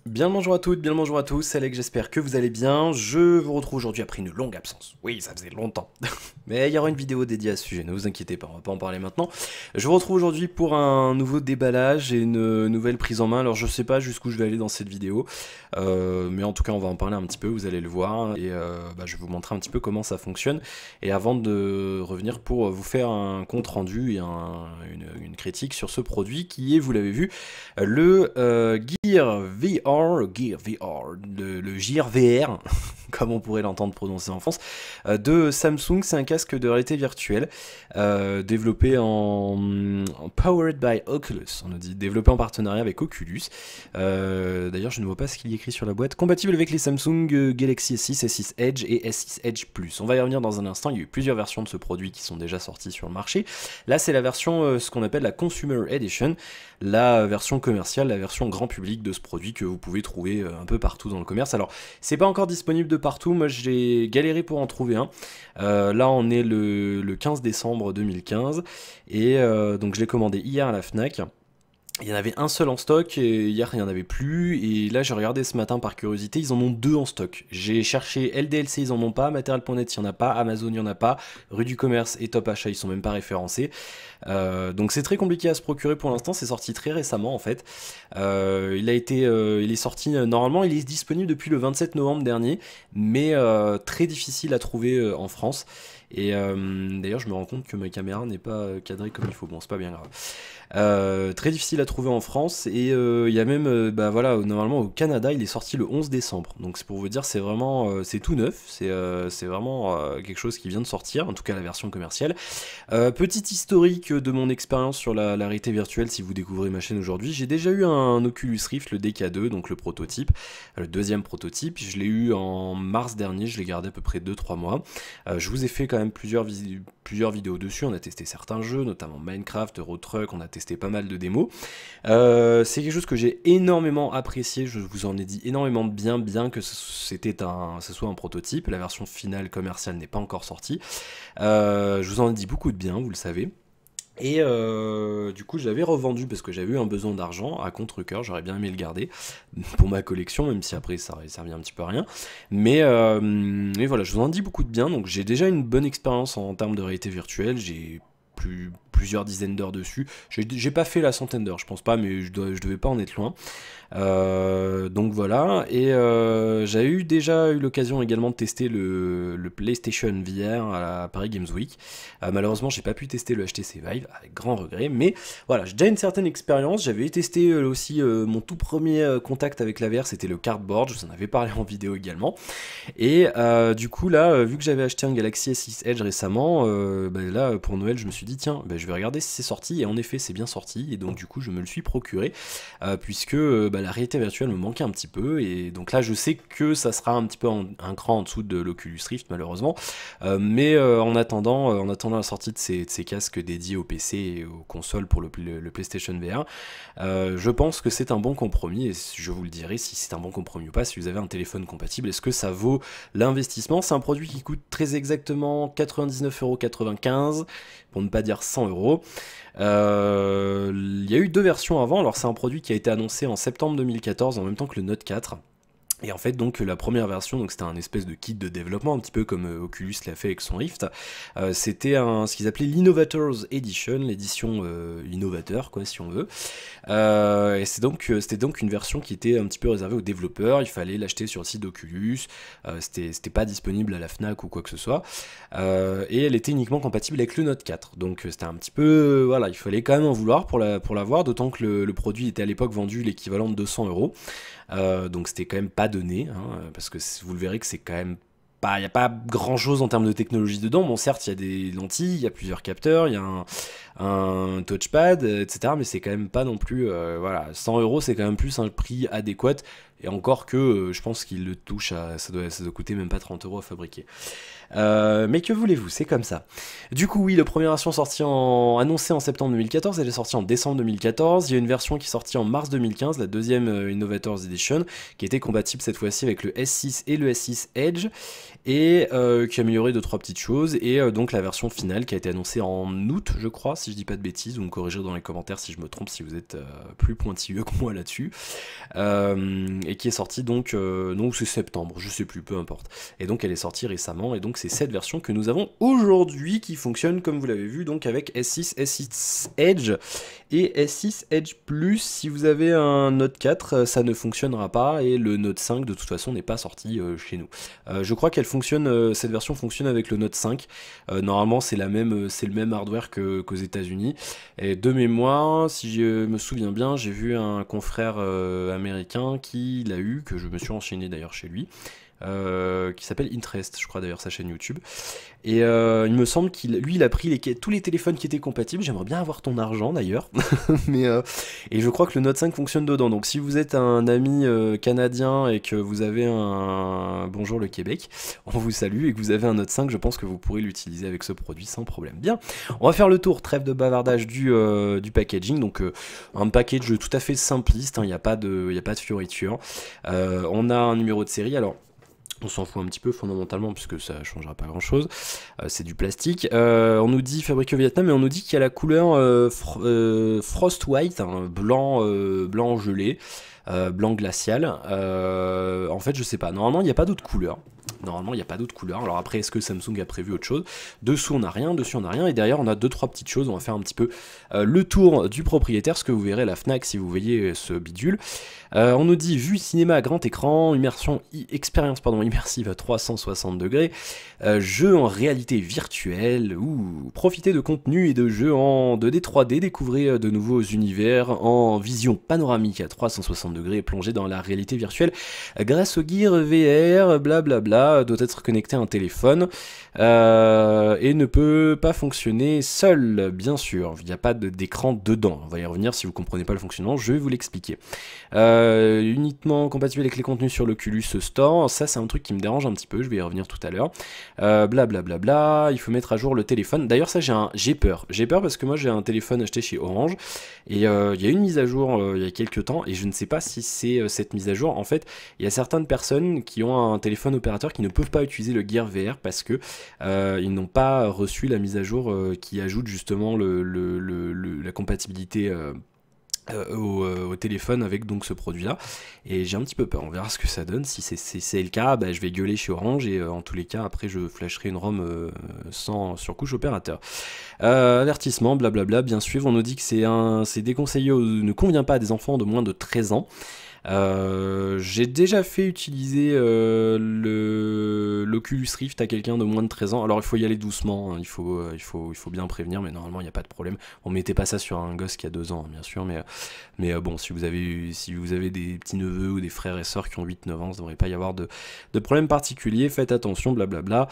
Bien le bonjour à toutes, bien le bonjour à tous, c'est Alex, j'espère que vous allez bien. Je vous retrouve aujourd'hui après une longue absence. Oui, ça faisait longtemps. Mais il y aura une vidéo dédiée à ce sujet, ne vous inquiétez pas, on va pas en parler maintenant. Je vous retrouve aujourd'hui pour un nouveau déballage et une nouvelle prise en main. Alors je sais pas jusqu'où je vais aller dans cette vidéo, mais en tout cas on va en parler un petit peu, vous allez le voir. Et je vais vous montrer un petit peu comment ça fonctionne. Et avant de revenir pour vous faire un compte rendu et une critique sur ce produit qui est, vous l'avez vu, le Gear VR, le Gear VR, comme on pourrait l'entendre prononcer en France, de Samsung. C'est un casque de réalité virtuelle développé en Powered by Oculus, on nous dit, développé en partenariat avec Oculus. D'ailleurs, je ne vois pas ce qu'il y écrit sur la boîte. Compatible avec les Samsung Galaxy S6, S6 Edge et S6 Edge Plus. On va y revenir dans un instant. Il y a eu plusieurs versions de ce produit qui sont déjà sorties sur le marché. Là, c'est la version, ce qu'on appelle la Consumer Edition, la version commerciale, la version grand public de ce produit que vous pouvez trouver un peu partout dans le commerce. Alors, c'est pas encore disponible de partout. Moi, j'ai galéré pour en trouver un. Là, on est le 15 décembre 2015 et donc je l'ai commandé hier à la Fnac. Il y en avait un seul en stock, et hier il n'y en avait plus, et là j'ai regardé ce matin par curiosité, ils en ont deux en stock. J'ai cherché LDLC, ils en ont pas, Material.net il n'y en a pas, Amazon il n'y en a pas, Rue du Commerce et Top Achat ils sont même pas référencés. Donc c'est très compliqué à se procurer pour l'instant, c'est sorti très récemment en fait. Il est sorti, normalement il est disponible depuis le 27 novembre dernier, mais très difficile à trouver en France. Et d'ailleurs je me rends compte que ma caméra n'est pas cadrée comme il faut, bon c'est pas bien grave. Très difficile à trouver en France et il y a même, voilà, normalement au Canada il est sorti le 11 décembre, donc c'est pour vous dire, c'est vraiment, c'est tout neuf, c'est vraiment quelque chose qui vient de sortir, en tout cas la version commerciale. Petit historique de mon expérience sur la réalité virtuelle, si vous découvrez ma chaîne aujourd'hui, j'ai déjà eu un Oculus Rift, le DK2, donc le prototype, le deuxième prototype, je l'ai eu en mars dernier, je l'ai gardé à peu près 2-3 mois. Je vous ai fait quand même plusieurs vidéos dessus, on a testé certains jeux, notamment Minecraft, Euro Truck, on a testé pas mal de démos. C'est quelque chose que j'ai énormément apprécié, je vous en ai dit énormément de bien que ce soit un prototype, la version finale commerciale n'est pas encore sortie. Je vous en ai dit beaucoup de bien, vous le savez. Et du coup, je l'avais revendu parce que j'avais eu un besoin d'argent à contre-cœur. J'aurais bien aimé le garder pour ma collection, même si après ça aurait servi un petit peu à rien. Mais voilà, je vous en dis beaucoup de bien. Donc j'ai déjà une bonne expérience en termes de réalité virtuelle. J'ai plusieurs dizaines d'heures dessus. J'ai pas fait la centaine d'heures, je pense pas, mais je devais pas en être loin. Donc voilà, et j'avais déjà eu l'occasion également de tester le PlayStation VR à la Paris Games Week. Malheureusement, j'ai pas pu tester le HTC Vive, avec grand regret, mais voilà, j'ai déjà une certaine expérience. J'avais testé aussi mon tout premier contact avec la VR, c'était le Cardboard, je vous en avais parlé en vidéo également. Et du coup, là, vu que j'avais acheté un Galaxy S6 Edge récemment, là, pour Noël, je me suis dit, tiens, je vais regarder si c'est sorti, et en effet, c'est bien sorti, et donc du coup, je me le suis procuré, puisque la réalité virtuelle me manquait un petit peu, et donc là je sais que ça sera un petit peu un cran en dessous de l'Oculus Rift malheureusement, mais en attendant la sortie de ces casques dédiés au PC et aux consoles pour le PlayStation VR, je pense que c'est un bon compromis, et je vous le dirai si c'est un bon compromis ou pas, si vous avez un téléphone compatible, est-ce que ça vaut l'investissement. C'est un produit qui coûte très exactement 99,95 €, pour ne pas dire 100 €. Il y a eu deux versions avant, alors c'est un produit qui a été annoncé en septembre 2014 en même temps que le Note 4. Et en fait, donc, la première version, donc c'était un espèce de kit de développement, un petit peu comme Oculus l'a fait avec son Rift. C'était ce qu'ils appelaient l'Innovators Edition, l'édition innovateur, quoi, si on veut. Et c'était donc une version qui était un petit peu réservée aux développeurs. Il fallait l'acheter sur le site d'Oculus. C'était pas disponible à la Fnac ou quoi que ce soit. Et elle était uniquement compatible avec le Note 4. Donc c'était un petit peu, voilà, il fallait quand même en vouloir pour l'avoir, d'autant que le produit était à l'époque vendu l'équivalent de 200 €. Donc c'était quand même pas donné, hein, parce que vous le verrez que c'est quand même pas, il n'y a pas grand chose en termes de technologie dedans. Bon, certes, il y a des lentilles, il y a plusieurs capteurs, il y a un touchpad, etc. Mais c'est quand même pas non plus, voilà, 100 €, c'est quand même plus un prix adéquat. Et encore que je pense qu'il le touche à, ça doit coûter même pas 30 € à fabriquer. Mais que voulez-vous, c'est comme ça. Du coup, oui, la première version annoncée en septembre 2014, elle est sortie en décembre 2014. Il y a une version qui est sortie en mars 2015, la deuxième Innovators Edition, qui était compatible cette fois-ci avec le S6 et le S6 Edge. et qui a amélioré 2-3 petites choses, et donc la version finale qui a été annoncée en août, je crois, si je dis pas de bêtises, vous me corrigerez dans les commentaires si je me trompe, si vous êtes plus pointilleux que moi là-dessus, et qui est sortie donc, non, c'est septembre, je sais plus, peu importe, et donc elle est sortie récemment, et donc c'est cette version que nous avons aujourd'hui, qui fonctionne comme vous l'avez vu, donc avec S6, S6 Edge, et S6 Edge Plus. Si vous avez un Note 4, ça ne fonctionnera pas, et le Note 5 de toute façon n'est pas sorti chez nous. Je crois qu'elle fonctionne, cette version fonctionne avec le Note 5. Normalement c'est le même hardware qu'aux États-Unis. Et de mémoire, si je me souviens bien, j'ai vu un confrère américain qui l'a eu, que je me suis enchaîné d'ailleurs chez lui. Qui s'appelle Interest, je crois d'ailleurs sa chaîne YouTube. Et il me semble qu'il a pris tous les téléphones qui étaient compatibles. J'aimerais bien avoir ton argent d'ailleurs. Et je crois que le Note 5 fonctionne dedans. Donc si vous êtes un ami canadien et que vous avez un bonjour le Québec, on vous salue, et que vous avez un Note 5, je pense que vous pourrez l'utiliser avec ce produit sans problème. Bien, on va faire le tour, trêve de bavardage du packaging. Donc un package tout à fait simpliste, il n'y a pas de fioriture. On a un numéro de série. Alors on s'en fout un petit peu fondamentalement puisque ça changera pas grand chose, c'est du plastique. On nous dit fabriqué au Vietnam, mais on nous dit qu'il y a la couleur Frost White, hein, blanc gelé, blanc glacial. En fait je sais pas, normalement il n'y a pas d'autre couleur. Alors après, est-ce que Samsung a prévu autre chose? Dessous on n'a rien, dessus on n'a rien, et derrière on a 2-3 petites choses. On va faire un petit peu le tour du propriétaire, ce que vous verrez à la Fnac si vous voyez ce bidule. On nous dit vue cinéma à grand écran, expérience immersive à 360 degrés, jeu en réalité virtuelle, profitez de contenu et de jeux en 2D, 3D, découvrez de nouveaux univers en vision panoramique à 360 degrés, plongez dans la réalité virtuelle grâce au Gear VR, blablabla, doit être connecté à un téléphone et ne peut pas fonctionner seul, bien sûr, il n'y a pas d'écran dedans, on va y revenir. Si vous comprenez pas le fonctionnement, je vais vous l'expliquer. Uniquement compatible avec les contenus sur l'Oculus Store, ça c'est un truc qui me dérange un petit peu, je vais y revenir tout à l'heure. Blablabla, il faut mettre à jour le téléphone. D'ailleurs ça j'ai peur parce que moi j'ai un téléphone acheté chez Orange, et il y a une mise à jour il y a quelques temps, et je ne sais pas si c'est cette mise à jour. En fait il y a certaines personnes qui ont un téléphone opérateur qui ne peuvent pas utiliser le Gear VR parce que ils n'ont pas reçu la mise à jour qui ajoute justement la compatibilité au téléphone avec donc ce produit là, et j'ai un petit peu peur. On verra ce que ça donne. Si c'est le cas, je vais gueuler chez Orange, et en tous les cas après je flasherai une ROM sans surcouche opérateur. Avertissement, blablabla, bien suivre. On nous dit que c'est déconseillé, ne convient pas à des enfants de moins de 13 ans. J'ai déjà fait utiliser l'Oculus Rift à quelqu'un de moins de 13 ans. Alors il faut y aller doucement, hein. il faut bien prévenir, mais normalement il n'y a pas de problème. On mettez pas ça sur un gosse qui a 2 ans, bien sûr, mais bon, si vous avez des petits neveux ou des frères et sœurs qui ont 8-9 ans, ça ne devrait pas y avoir de problème particulier. Faites attention, blablabla.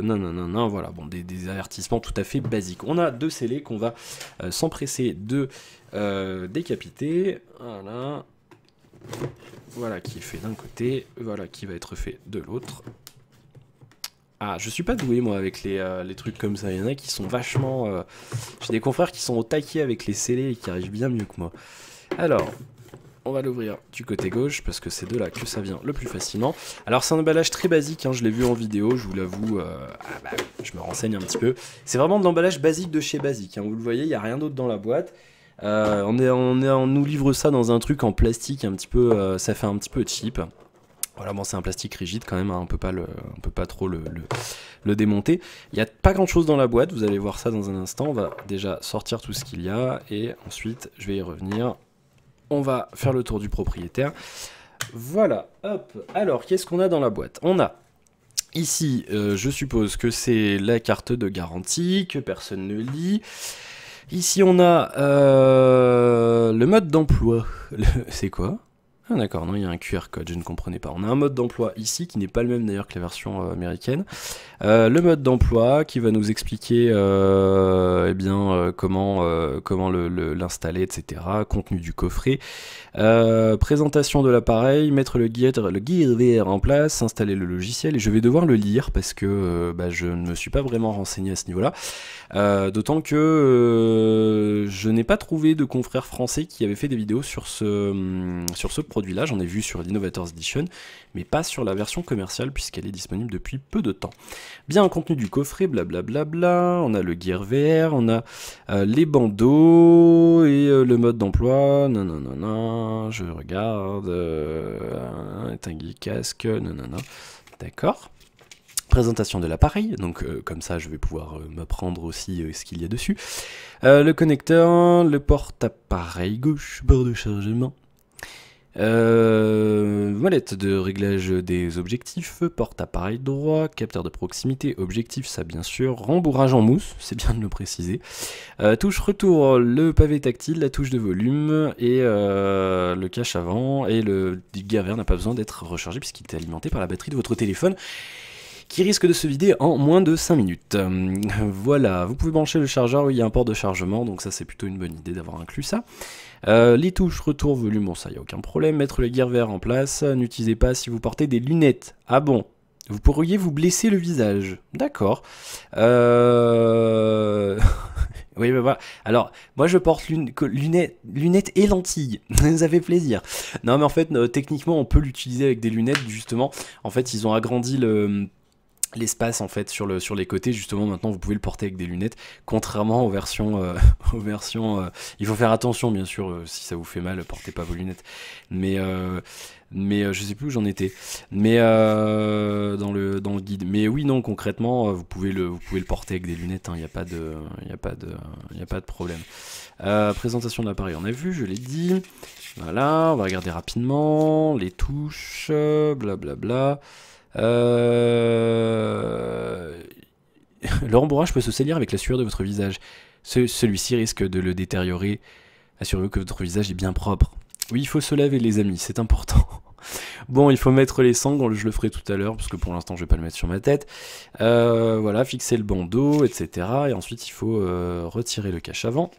Non, voilà, bon, des avertissements tout à fait basiques. On a 2 scellés qu'on va s'empresser de décapiter. Voilà qui est fait d'un côté, voilà qui va être fait de l'autre. Ah, je suis pas doué moi avec les trucs comme ça. Il y en a qui sont vachement j'ai des confrères qui sont au taquet avec les scellés et qui arrivent bien mieux que moi. Alors on va l'ouvrir du côté gauche parce que c'est de là que ça vient le plus facilement. Alors c'est un emballage très basique, hein, je l'ai vu en vidéo, je vous l'avoue, je me renseigne un petit peu. C'est vraiment de l'emballage basique de chez Basique, hein, vous le voyez, il n'y a rien d'autre dans la boîte. On nous livre ça dans un truc en plastique un petit peu, ça fait un petit peu cheap. Voilà, bon, c'est un plastique rigide quand même, hein, on peut pas trop le démonter. Il n'y a pas grand chose dans la boîte, vous allez voir ça dans un instant. On va déjà sortir tout ce qu'il y a et ensuite je vais y revenir. On va faire le tour du propriétaire. Voilà, hop. Alors, qu'est-ce qu'on a dans la boîte? On a ici, je suppose que c'est la carte de garantie que personne ne lit. Ici, on a le mode d'emploi. C'est quoi? Ah d'accord, non, il y a un QR code, je ne comprenais pas. On a un mode d'emploi ici, qui n'est pas le même d'ailleurs que la version américaine. Le mode d'emploi qui va nous expliquer comment l'installer, etc. Contenu du coffret. Présentation de l'appareil, mettre le Gear VR en place, installer le logiciel. Et je vais devoir le lire parce que je ne me suis pas vraiment renseigné à ce niveau-là. D'autant que je n'ai pas trouvé de confrères français qui avaient fait des vidéos sur ce produit-là, j'en ai vu sur l'Innovators Edition, mais pas sur la version commerciale puisqu'elle est disponible depuis peu de temps. Bien, contenu du coffret, blablabla, on a le Gear VR, on a les bandeaux et le mode d'emploi, non, je regarde, éteigne casque, non, d'accord. Présentation de l'appareil, donc comme ça je vais pouvoir m'apprendre aussi ce qu'il y a dessus. Le connecteur, le porte-appareil gauche, bord de chargement. Molette de réglage des objectifs, porte-appareil droit, capteur de proximité, objectif, ça bien sûr, rembourrage en mousse, c'est bien de le préciser. Touche retour, le pavé tactile, la touche de volume et le cache avant. Et le Gear VR n'a pas besoin d'être rechargé puisqu'il est alimenté par la batterie de votre téléphone, qui risque de se vider en moins de 5 minutes. Voilà, vous pouvez brancher le chargeur où il y a un port de chargement, donc ça c'est plutôt une bonne idée d'avoir inclus ça. Les touches retour volume, bon ça y a aucun problème. Mettre le Gear VR en place, n'utilisez pas si vous portez des lunettes. Ah bon, vous pourriez vous blesser le visage. D'accord. Oui, bah voilà. Alors, moi je porte lunettes et lentilles. Ça fait plaisir. Non, mais en fait, techniquement, on peut l'utiliser avec des lunettes, justement. En fait, ils ont agrandi l'espace en fait sur les côtés, justement. Maintenant vous pouvez le porter avec des lunettes, contrairement aux versions il faut faire attention bien sûr, si ça vous fait mal, portez pas vos lunettes, mais je sais plus où j'en étais, mais dans le guide. Mais oui, non, concrètement vous pouvez le porter avec des lunettes, il n'y a pas de problème. Présentation de l'appareil, on a vu, je l'ai dit. Voilà, on va regarder rapidement les touches, blablabla. Le rembourrage peut se salir avec la sueur de votre visage. Celui-ci risque de le détériorer. Assurez-vous que votre visage est bien propre. Oui, il faut se laver les amis, c'est important. Bon, il faut mettre les sangles, je le ferai tout à l'heure, parce que pour l'instant je vais pas le mettre sur ma tête. Voilà, fixer le bandeau, etc. Et ensuite il faut retirer le cache avant.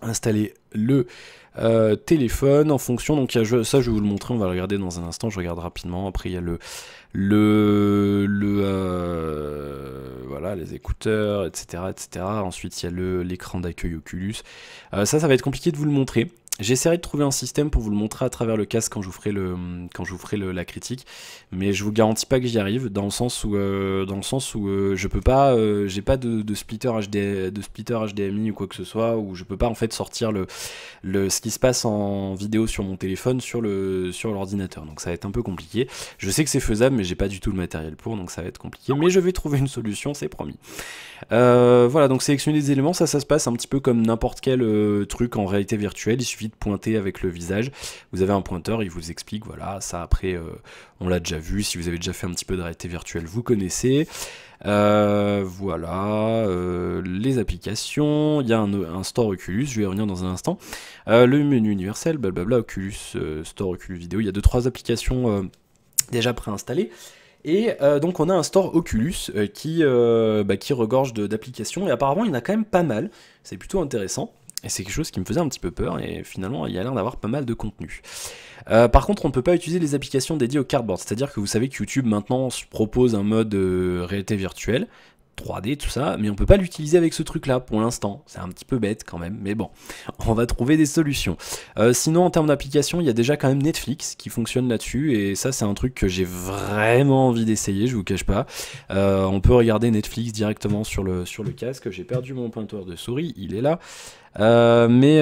Installer le téléphone en fonction, donc ça je vais vous le montrer, on va le regarder dans un instant, je regarde rapidement. Après il y a voilà, les écouteurs, etc. Ensuite il y a l'écran d'accueil Oculus. Ça va être compliqué de vous le montrer. J'essaierai de trouver un système pour vous le montrer à travers le casque quand je vous ferai la critique, mais je vous garantis pas que j'y arrive, dans le sens où je peux pas, j'ai pas de splitter HDMI ou quoi que ce soit, où je peux pas en fait sortir ce qui se passe en vidéo sur mon téléphone sur l'ordinateur, donc ça va être un peu compliqué. Je sais que c'est faisable, mais j'ai pas du tout le matériel pour, donc ça va être compliqué, mais je vais trouver une solution, c'est promis. Voilà, donc sélectionner des éléments, ça se passe un petit peu comme n'importe quel truc en réalité virtuelle. Il suffit de pointer avec le visage, vous avez un pointeur, il vous explique, voilà, ça après on l'a déjà vu, si vous avez déjà fait un petit peu de réalité virtuelle vous connaissez. Voilà, les applications, il y a un store Oculus, je vais y revenir dans un instant. Le menu universel, blablabla, Oculus, store Oculus vidéo, il y a 2-3 applications déjà préinstallées. Et donc on a un store Oculus qui regorge d'applications, et apparemment il y en a quand même pas mal, c'est plutôt intéressant. Et c'est quelque chose qui me faisait un petit peu peur, et finalement il y a l'air d'avoir pas mal de contenu. Par contre on ne peut pas utiliser les applications dédiées au cardboard, c'est-à-dire que vous savez que YouTube maintenant propose un mode réalité virtuelle, 3D, tout ça, mais on peut pas l'utiliser avec ce truc là pour l'instant, c'est un petit peu bête quand même, mais bon, on va trouver des solutions. Sinon en termes d'application, il y a déjà quand même Netflix qui fonctionne là-dessus, et ça c'est un truc que j'ai vraiment envie d'essayer, je vous cache pas. On peut regarder Netflix directement sur le casque. J'ai perdu mon pointeur de souris, il est là. Mais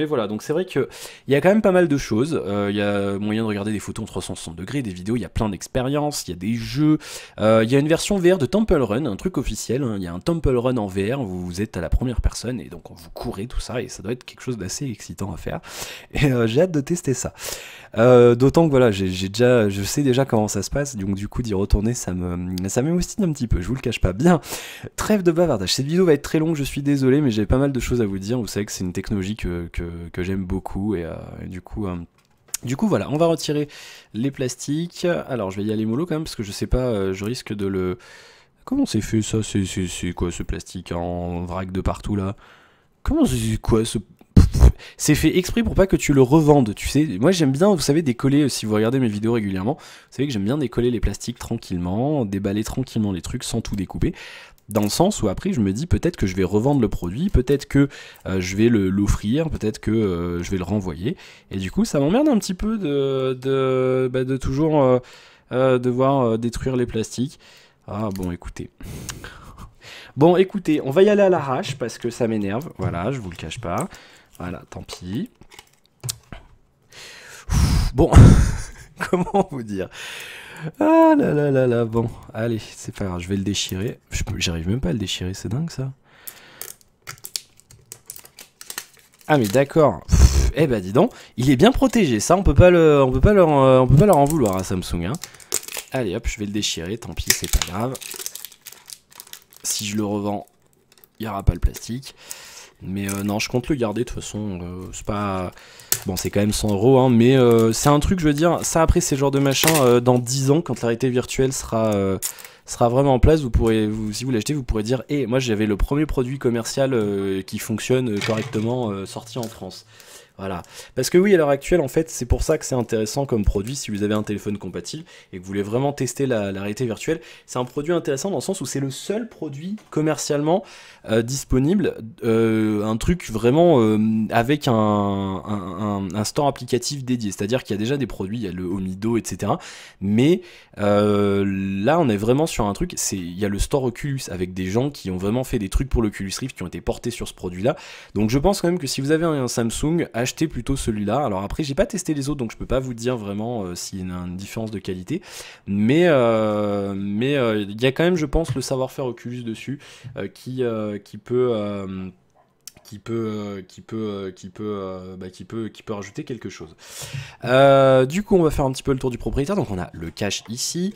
voilà, donc c'est vrai que il y a quand même pas mal de choses. Il y a moyen de regarder des photos en 360 degrés, des vidéos, il y a plein d'expériences, il y a des jeux. Il y a une version VR de Temple Run, un truc officiel, hein. Il y a un Temple Run en VR, vous êtes à la première personne et donc vous courez tout ça, et ça doit être quelque chose d'assez excitant à faire. Et j'ai hâte de tester ça. D'autant que voilà, je sais déjà comment ça se passe, donc du coup d'y retourner ça m'émoustille un petit peu, je vous le cache pas. Bien, trêve de bavardage, cette vidéo va être très longue, je suis désolé, mais j'ai pas mal de choses à vous dire. Vous savez que c'est une technologie que j'aime beaucoup, et du coup voilà, on va retirer les plastiques. Alors je vais y aller mollo quand même, parce que je sais pas, je risque de le... Comment c'est fait ça? C'est quoi ce plastique en vrac de partout là? Comment c'est quoi ce... C'est fait exprès pour pas que tu le revendes, tu sais. Moi j'aime bien, vous savez, décoller, si vous regardez mes vidéos régulièrement, vous savez que j'aime bien décoller les plastiques tranquillement, déballer tranquillement les trucs sans tout découper. Dans le sens où après je me dis peut-être que je vais revendre le produit, peut-être que je vais l'offrir, peut-être que je vais le renvoyer. Et du coup ça m'emmerde un petit peu de toujours devoir détruire les plastiques. Ah bon écoutez. Bon écoutez, on va y aller à l'arrache parce que ça m'énerve. Voilà, je vous le cache pas. Voilà, tant pis. Bon, comment vous dire? Ah là là là là, bon, allez, c'est pas grave, je vais le déchirer. J'arrive même pas à le déchirer, c'est dingue ça. Ah mais d'accord. Eh ben dis donc, il est bien protégé, ça on peut pas leur en vouloir à Samsung. Hein. Allez hop, je vais le déchirer, tant pis, c'est pas grave. Si je le revends, il n'y aura pas le plastique. Mais non, je compte le garder de toute façon. C'est pas. Bon, c'est quand même 100 €, hein, mais c'est un truc, je veux dire. Ça, après, c'est le genre de machin. Dans 10 ans, quand la réalité virtuelle sera vraiment en place, vous pourrez, si vous l'achetez, vous pourrez dire hey, moi, j'avais le premier produit commercial qui fonctionne correctement sorti en France. Voilà. Parce que oui, à l'heure actuelle, en fait, c'est pour ça que c'est intéressant comme produit si vous avez un téléphone compatible et que vous voulez vraiment tester la réalité virtuelle. C'est un produit intéressant dans le sens où c'est le seul produit commercialement disponible, un truc vraiment avec un store applicatif dédié. C'est-à-dire qu'il y a déjà des produits, il y a le Omido, etc. Mais là, on est vraiment sur un truc, il y a le store Oculus avec des gens qui ont vraiment fait des trucs pour l'Oculus Rift qui ont été portés sur ce produit-là. Donc je pense quand même que si vous avez un Samsung, achetez plutôt celui-là. Alors après, j'ai pas testé les autres, donc je peux pas vous dire vraiment s'il y a une différence de qualité. Mais il y a quand même, je pense, le savoir-faire Oculus dessus qui peut rajouter quelque chose. Du coup, on va faire un petit peu le tour du propriétaire. Donc, on a le cache ici.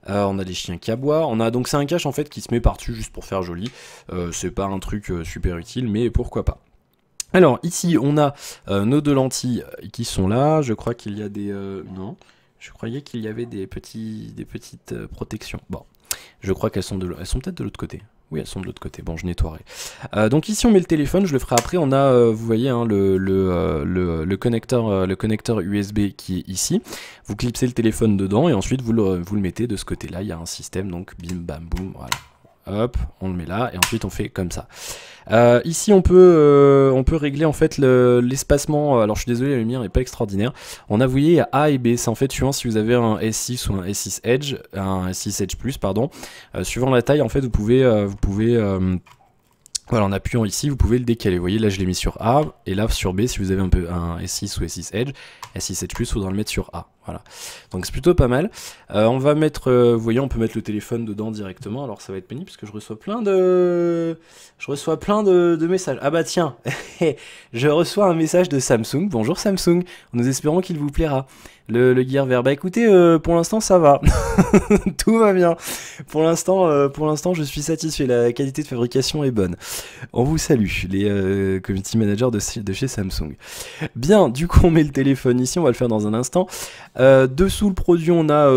On a des chiens qui aboient. Donc, c'est un cache en fait qui se met par-dessus juste pour faire joli. C'est pas un truc super utile, mais pourquoi pas. Alors, ici, on a nos deux lentilles qui sont là. Je crois qu'il y a des... non, je croyais qu'il y avait des petites protections. Bon, je crois qu'elles sont elles sont peut-être de l'autre côté. Oui, elles sont de l'autre côté. Bon, je nettoierai. Donc ici, on met le téléphone. Je le ferai après. On a, vous voyez, hein, le connecteur USB qui est ici. Vous clipsez le téléphone dedans et ensuite, vous le mettez de ce côté-là. Il y a un système, donc bim, bam, boum, voilà. Hop, on le met là et ensuite on fait comme ça. Ici on peut régler en fait l'espacement. Alors je suis désolé, la lumière n'est pas extraordinaire. On a, vous voyez, A et B. C'est en fait suivant si vous avez un S6 ou un S6 Edge, un S6 Edge Plus, pardon. Suivant la taille, en fait, vous pouvez voilà, en appuyant ici, vous pouvez le décaler. Vous voyez, là je l'ai mis sur A, et là sur B, si vous avez un S6 ou S6 Edge, S6 Edge Plus, il faudra le mettre sur A. Voilà. Donc c'est plutôt pas mal. On va mettre, vous voyez, on peut mettre le téléphone dedans directement. Alors ça va être pénible parce que je reçois plein de messages. Ah bah tiens, je reçois un message de Samsung. Bonjour Samsung, nous espérons qu'il vous plaira. Le Gear VR. Bah écoutez, pour l'instant ça va. Tout va bien. Pour l'instant, je suis satisfait. La qualité de fabrication est bonne. On vous salue, les community managers de chez Samsung. Bien, du coup on met le téléphone ici, on va le faire dans un instant. Dessous le produit, on a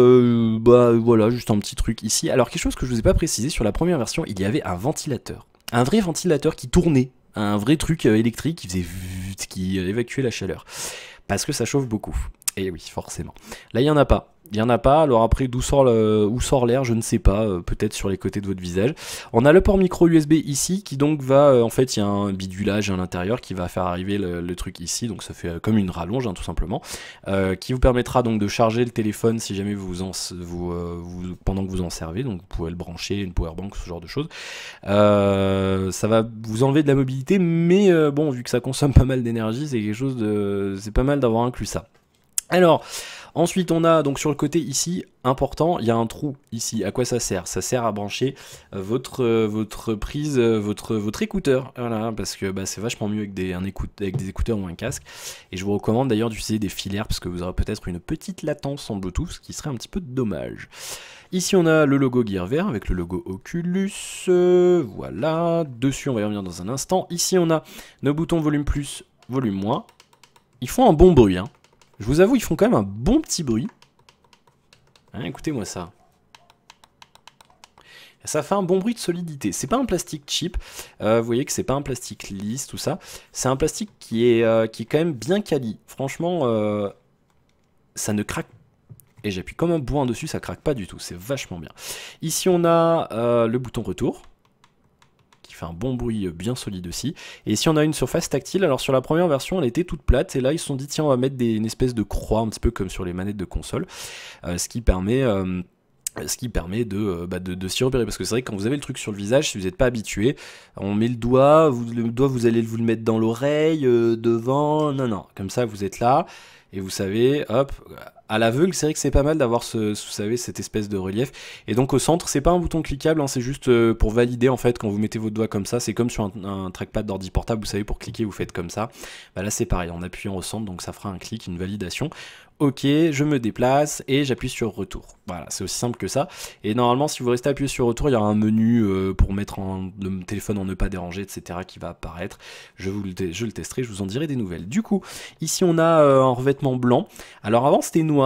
voilà, juste un petit truc ici. Alors quelque chose que je vous ai pas précisé, sur la première version, il y avait un ventilateur. Un vrai ventilateur qui tournait. Un vrai truc électrique qui évacuait la chaleur. Parce que ça chauffe beaucoup. Et oui, forcément. Là, il n'y en a pas. Il n'y en a pas, alors après d'où sort l'air, je ne sais pas, peut-être sur les côtés de votre visage. On a le port micro USB ici qui donc va, en fait il y a un bidulage à l'intérieur qui va faire arriver le truc ici, donc ça fait comme une rallonge hein, tout simplement, qui vous permettra donc de charger le téléphone si jamais pendant que vous en servez, donc vous pouvez le brancher, une powerbank, ce genre de choses. Ça va vous enlever de la mobilité, mais bon, vu que ça consomme pas mal d'énergie, c'est quelque chose c'est pas mal d'avoir inclus ça. Alors, ensuite on a donc sur le côté ici, important, il y a un trou ici. À quoi ça sert? Ça sert à brancher votre prise, votre écouteur, voilà, parce que c'est vachement mieux avec des écouteurs ou un casque. Et je vous recommande d'ailleurs d'utiliser des filaires, parce que vous aurez peut-être une petite latence en Bluetooth, ce qui serait un petit peu dommage. Ici on a le logo Gear VR avec le logo Oculus, voilà, dessus on va y revenir dans un instant. Ici on a nos boutons volume plus, volume moins. Ils font un bon bruit, hein. Je vous avoue, ils font quand même un bon petit bruit. Hein, écoutez-moi ça. Ça fait un bon bruit de solidité. C'est pas un plastique cheap. Vous voyez que c'est pas un plastique lisse, tout ça. C'est un plastique qui est quand même bien quali. Franchement, ça ne craque pas. Et j'appuie comme un bourrin dessus, ça craque pas du tout. C'est vachement bien. Ici, on a le bouton retour. qui fait un bon bruit bien solide aussi. Et ici on a une surface tactile, alors sur la première version elle était toute plate, et là ils se sont dit tiens on va mettre une espèce de croix, un petit peu comme sur les manettes de console, ce qui permet de s'y repérer, parce que c'est vrai que quand vous avez le truc sur le visage, si vous n'êtes pas habitué, on met le doigt vous allez vous le mettre dans l'oreille, devant, non, comme ça vous êtes là, et vous savez, hop, à l'aveugle, c'est vrai que c'est pas mal d'avoir vous savez, cette espèce de relief. Et donc au centre, c'est pas un bouton cliquable, hein, c'est juste pour valider en fait quand vous mettez votre doigt comme ça. C'est comme sur un trackpad d'ordi portable, vous savez, pour cliquer, vous faites comme ça. Bah là c'est pareil, en appuyant au centre, donc ça fera un clic, une validation. Ok, je me déplace et j'appuie sur retour. Voilà, c'est aussi simple que ça. Et normalement, si vous restez appuyé sur retour, il y aura un menu pour mettre le téléphone en ne pas déranger, etc. qui va apparaître. Je le testerai, je vous en dirai des nouvelles. Du coup, ici on a un revêtement blanc. Alors avant c'était noir.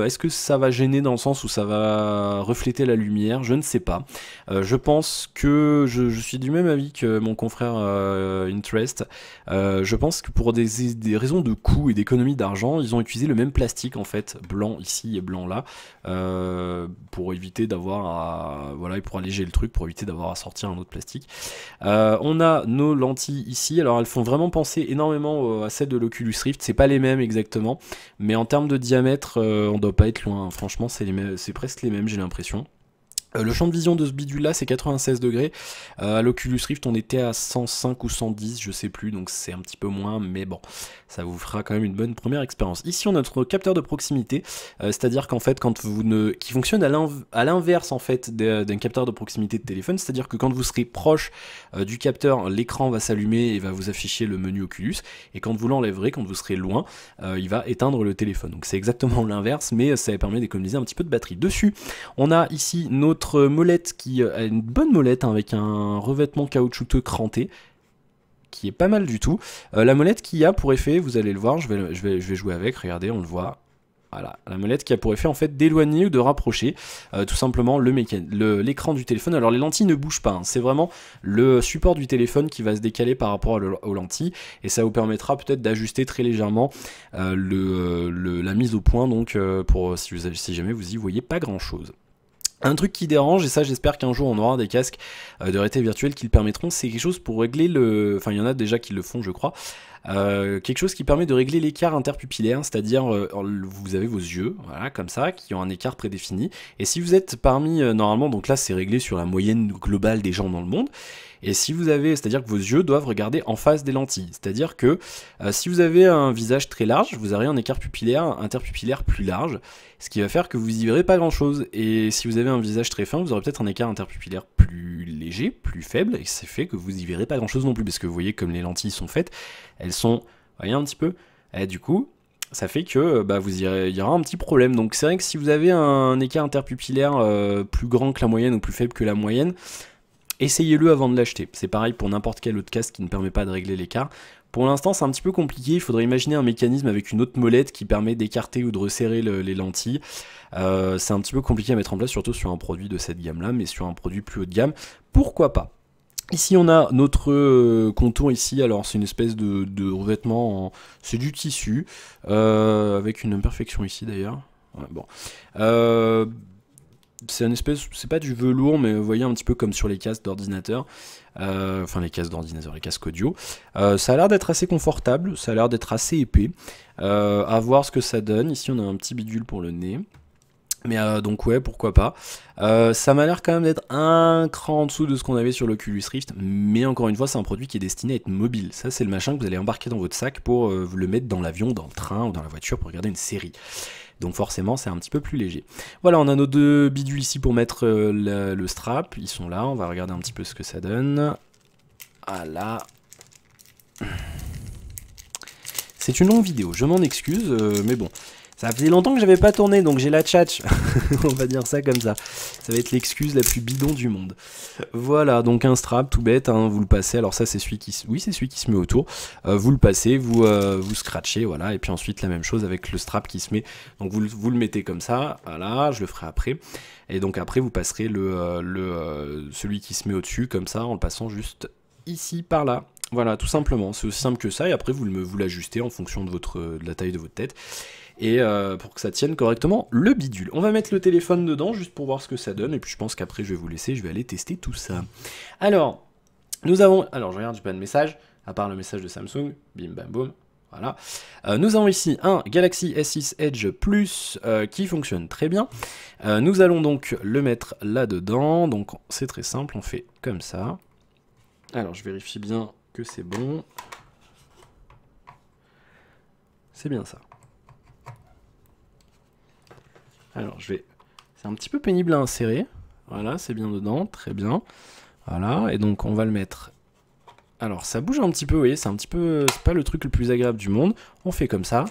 Est-ce que ça va gêner dans le sens où ça va refléter la lumière? Je ne sais pas. Je pense que je suis du même avis que mon confrère Interest. Je pense que pour des raisons de coût et d'économie d'argent, ils ont utilisé le même plastique en fait, blanc ici et blanc là, pour éviter d'avoir voilà, et pour alléger le truc, pour éviter d'avoir à sortir un autre plastique. On a nos lentilles ici, alors elles font vraiment penser énormément à celles de l'Oculus Rift, c'est pas les mêmes exactement, mais en termes de diamètre, on doit pas être loin, franchement c'est presque les mêmes, j'ai l'impression. Le champ de vision de ce bidule là c'est 96 degrés, à l'Oculus Rift on était à 105 ou 110 je sais plus, donc c'est un petit peu moins, mais bon ça vous fera quand même une bonne première expérience. Ici on a notre capteur de proximité, c'est à dire qu'en fait quand qui fonctionne à l'inverse en fait d'un capteur de proximité de téléphone, c'est à dire que quand vous serez proche du capteur, l'écran va s'allumer et va vous afficher le menu Oculus, et quand vous l'enlèverez, quand vous serez loin, il va éteindre le téléphone, donc c'est exactement l'inverse, mais ça permet d'économiser un petit peu de batterie. Dessus on a ici notre molette qui a une bonne molette, hein, avec un revêtement caoutchouteux cranté qui est pas mal du tout. La molette qui a pour effet, vous allez le voir, je vais jouer avec, regardez, on le voit. Voilà, la molette qui a pour effet en fait d'éloigner ou de rapprocher tout simplement l'écran du téléphone. Alors les lentilles ne bougent pas, hein. C'est vraiment le support du téléphone qui va se décaler par rapport aux lentilles, et ça vous permettra peut-être d'ajuster très légèrement la mise au point, donc pour si jamais vous y voyez pas grand chose. Un truc qui dérange, et ça j'espère qu'un jour on aura des casques de réalité virtuelle qui le permettront, c'est quelque chose pour régler enfin il y en a déjà qui le font je crois, quelque chose qui permet de régler l'écart interpupillaire, c'est-à-dire vous avez vos yeux, voilà, comme ça, qui ont un écart prédéfini, et si vous êtes parmi, normalement, donc là c'est réglé sur la moyenne globale des gens dans le monde, et si vous avez, c'est-à-dire que vos yeux doivent regarder en face des lentilles, c'est-à-dire que si vous avez un visage très large, vous aurez un écart interpupillaire plus large, ce qui va faire que vous y verrez pas grand-chose, et si vous avez un visage très fin, vous aurez peut-être un écart interpupillaire plus léger, plus faible, et c'est fait que vous y verrez pas grand-chose non plus, parce que vous voyez comme les lentilles sont faites, elles sont, vous voyez un petit peu, et du coup, ça fait que il y aura un petit problème. Donc c'est vrai que si vous avez un écart interpupillaire plus grand que la moyenne ou plus faible que la moyenne, essayez-le avant de l'acheter. C'est pareil pour n'importe quel autre casque qui ne permet pas de régler l'écart. Pour l'instant, c'est un petit peu compliqué. Il faudrait imaginer un mécanisme avec une autre molette qui permet d'écarter ou de resserrer les lentilles. C'est un petit peu compliqué à mettre en place, surtout sur un produit de cette gamme-là, mais sur un produit plus haut de gamme, pourquoi pas. Ici on a notre contour ici, alors c'est une espèce de revêtement, c'est du tissu, avec une imperfection ici d'ailleurs, ouais, bon. C'est une espèce, c'est pas du velours, mais vous voyez un petit peu comme sur les casques d'ordinateur, enfin les casques d'ordinateur, les casques audio. Ça a l'air d'être assez confortable, ça a l'air d'être assez épais, à voir ce que ça donne. Ici on a un petit bidule pour le nez. Mais donc ouais, pourquoi pas. Ça m'a l'air quand même d'être un cran en dessous de ce qu'on avait sur l'Oculus Rift, mais encore une fois c'est un produit qui est destiné à être mobile. Ça c'est le machin que vous allez embarquer dans votre sac pour vous le mettre dans l'avion, dans le train ou dans la voiture pour regarder une série. Donc forcément c'est un petit peu plus léger. Voilà, on a nos deux bidules ici pour mettre le strap, ils sont là, on va regarder un petit peu ce que ça donne. Voilà. C'est une longue vidéo, je m'en excuse, mais bon. Ça faisait longtemps que j'avais pas tourné, donc j'ai la tchatch. On va dire ça comme ça. Ça va être l'excuse la plus bidon du monde. Voilà, donc un strap tout bête, hein, vous le passez. Alors ça c'est celui qui se met autour. Vous le passez, vous scratchez, voilà. Et puis ensuite la même chose avec le strap qui se met. Donc vous le mettez comme ça, voilà, je le ferai après. Et donc après vous passerez celui qui se met au-dessus, comme ça, en le passant juste ici, par là. Voilà, tout simplement. C'est aussi simple que ça. Et après vous l'ajustez en fonction de la taille de votre tête. Et pour que ça tienne correctement le bidule. On va mettre le téléphone dedans juste pour voir ce que ça donne, et puis je pense qu'après je vais vous laisser, je vais aller tester tout ça. Alors, Nous avons, alors je regarde, j'ai pas de message, à part le message de Samsung, bim bam boum, voilà. Nous avons ici un Galaxy S6 Edge Plus qui fonctionne très bien. Nous allons donc le mettre là-dedans, donc c'est très simple, on fait comme ça. Alors je vérifie bien que c'est bon. C'est bien ça. Alors je vais... C'est un petit peu pénible à insérer. Voilà, c'est bien dedans, très bien. Voilà, et donc on va le mettre... Alors ça bouge un petit peu, vous voyez, c'est un petit peu... C'est pas le truc le plus agréable du monde. On fait comme ça.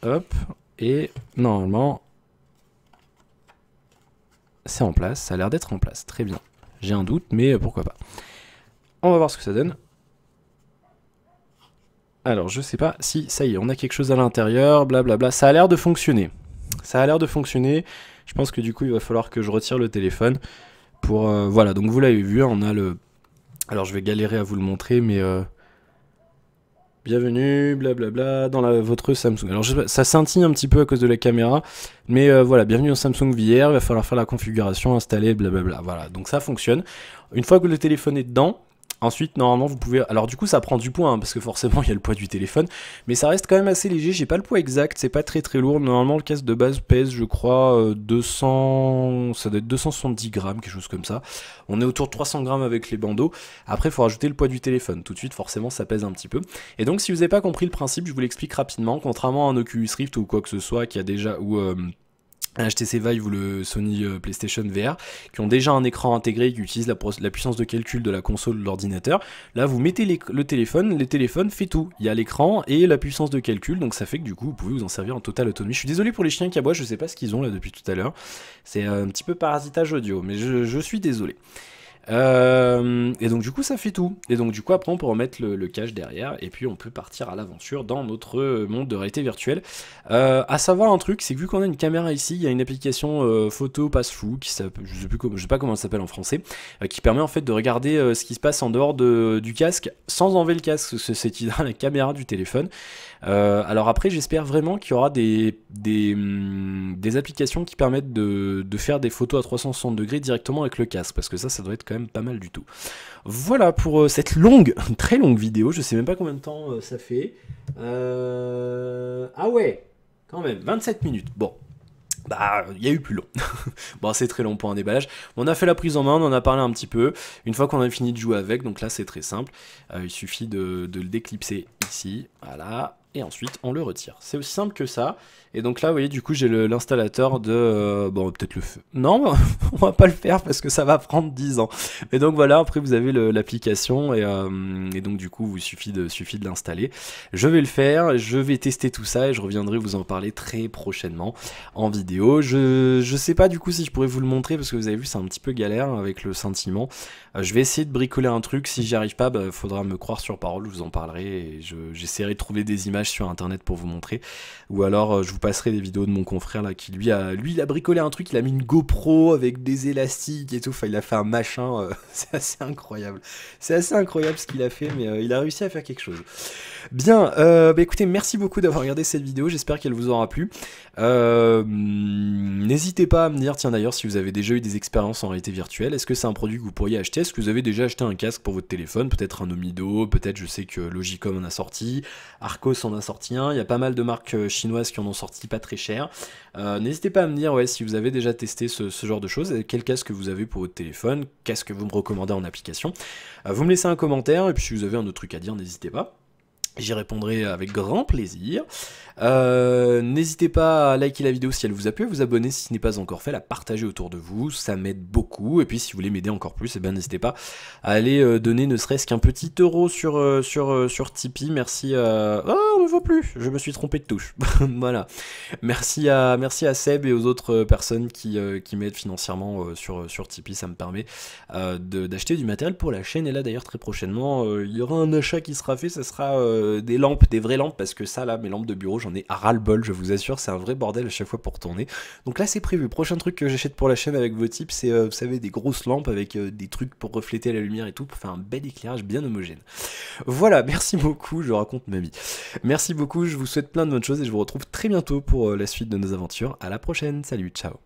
Hop, et normalement... C'est en place, ça a l'air d'être en place, très bien. J'ai un doute, mais pourquoi pas. On va voir ce que ça donne. Alors je sais pas si, ça y est, on a quelque chose à l'intérieur, blablabla. Ça a l'air de fonctionner. Ça a l'air de fonctionner. Je pense que du coup il va falloir que je retire le téléphone. Pour voilà, donc vous l'avez vu, on a le... Alors je vais galérer à vous le montrer, mais... Bienvenue, blablabla, dans votre Samsung. Alors ça scintille un petit peu à cause de la caméra, mais voilà, bienvenue dans Samsung VR, il va falloir faire la configuration, installer, blablabla. Voilà, donc ça fonctionne. Une fois que le téléphone est dedans, ensuite, normalement, vous pouvez... Alors du coup, ça prend du poids, hein, parce que forcément, il y a le poids du téléphone. Mais ça reste quand même assez léger, j'ai pas le poids exact, c'est pas très très lourd. Normalement, le casque de base pèse, je crois, 200... Ça doit être 270 grammes, quelque chose comme ça. On est autour de 300 grammes avec les bandeaux. Après, il faut rajouter le poids du téléphone. Tout de suite, forcément, ça pèse un petit peu. Et donc, si vous n'avez pas compris le principe, je vous l'explique rapidement. Contrairement à un Oculus Rift ou quoi que ce soit, qui a déjà... ou HTC Vive ou le Sony PlayStation VR, qui ont déjà un écran intégré qui utilise la puissance de calcul de la console de l'ordinateur. Là, vous mettez le téléphone fait tout. Il y a l'écran et la puissance de calcul, donc ça fait que du coup, vous pouvez vous en servir en totale autonomie. Je suis désolé pour les chiens qui aboient, je sais pas ce qu'ils ont là depuis tout à l'heure. C'est un petit peu parasitage audio, mais je suis désolé. Et donc du coup ça fait tout. Et donc du coup après on peut remettre le cache derrière et puis on peut partir à l'aventure dans notre monde de réalité virtuelle. À savoir un truc, c'est que vu qu'on a une caméra ici, il y a une application photo passe-flou qui s'appelle, je sais pas comment elle s'appelle en français, qui permet en fait de regarder ce qui se passe en dehors du casque sans enlever le casque, c'est la caméra du téléphone. Alors après j'espère vraiment qu'il y aura des applications qui permettent de faire des photos à 360 degrés directement avec le casque, parce que ça doit être quand même pas mal du tout. Voilà pour cette très longue vidéo, je sais même pas combien de temps ça fait. Ah ouais, quand même, 27 minutes, bon. Bah, il y a eu plus long. Bon, c'est très long pour un déballage. On a fait la prise en main, on en a parlé un petit peu. Une fois qu'on a fini de jouer avec, donc là c'est très simple. Il suffit de le déclipser ici, voilà. Et ensuite on le retire. C'est aussi simple que ça. Et donc là, vous voyez, du coup, j'ai l'installateur de... bon, peut-être le feu. Non, on va pas le faire parce que ça va prendre 10 ans. Et donc voilà, après vous avez l'application et donc du coup, il suffit de l'installer. Je vais le faire, je vais tester tout ça et je reviendrai vous en parler très prochainement en vidéo. Je sais pas du coup si je pourrais vous le montrer parce que vous avez vu, c'est un petit peu galère avec le sentiment. Je vais essayer de bricoler un truc. Si j'y arrive pas, bah, faudra me croire sur parole, je vous en parlerai et j'essaierai de trouver des images sur internet pour vous montrer. Ou alors je vous passerai des vidéos de mon confrère là qui lui il a bricolé un truc, il a mis une GoPro avec des élastiques et tout, enfin il a fait un machin, c'est assez incroyable. C'est assez incroyable ce qu'il a fait, mais il a réussi à faire quelque chose. Bien, bah écoutez, merci beaucoup d'avoir regardé cette vidéo, j'espère qu'elle vous aura plu. N'hésitez pas à me dire, tiens d'ailleurs, si vous avez déjà eu des expériences en réalité virtuelle, est-ce que c'est un produit que vous pourriez acheter? Est-ce que vous avez déjà acheté un casque pour votre téléphone? Peut-être un Omido, peut-être, je sais que Logicom en a sorti, Arcos en a sorti un, il y a pas mal de marques chinoises qui en ont sorti pas très cher. N'hésitez pas à me dire ouais, si vous avez déjà testé ce genre de choses, quel casque vous avez pour votre téléphone, qu'est-ce que vous me recommandez en application. Vous me laissez un commentaire, et puis si vous avez un autre truc à dire, n'hésitez pas. J'y répondrai avec grand plaisir. N'hésitez pas à liker la vidéo si elle vous a plu, à vous abonner si ce n'est pas encore fait, à la partager autour de vous, ça m'aide beaucoup. Et puis si vous voulez m'aider encore plus, eh ben, n'hésitez pas à aller donner ne serait-ce qu'un petit euro sur Tipeee. Merci à... Oh, on ne voit plus, je me suis trompé de touche. Voilà. Merci à Seb et aux autres personnes qui m'aident financièrement sur Tipeee, ça me permet d'acheter du matériel pour la chaîne. Et là d'ailleurs très prochainement, il y aura un achat qui sera fait, ça sera des lampes, des vraies lampes, parce que ça là, mes lampes de bureau, j'en ai à ras-le-bol, je vous assure, c'est un vrai bordel à chaque fois pour tourner. Donc là c'est prévu, prochain truc que j'achète pour la chaîne avec vos tips, c'est vous savez, des grosses lampes avec des trucs pour refléter la lumière et tout, pour faire un bel éclairage bien homogène. Voilà, merci beaucoup, je raconte ma vie. Merci beaucoup, je vous souhaite plein de bonnes choses et je vous retrouve très bientôt pour la suite de nos aventures. À la prochaine, salut, ciao.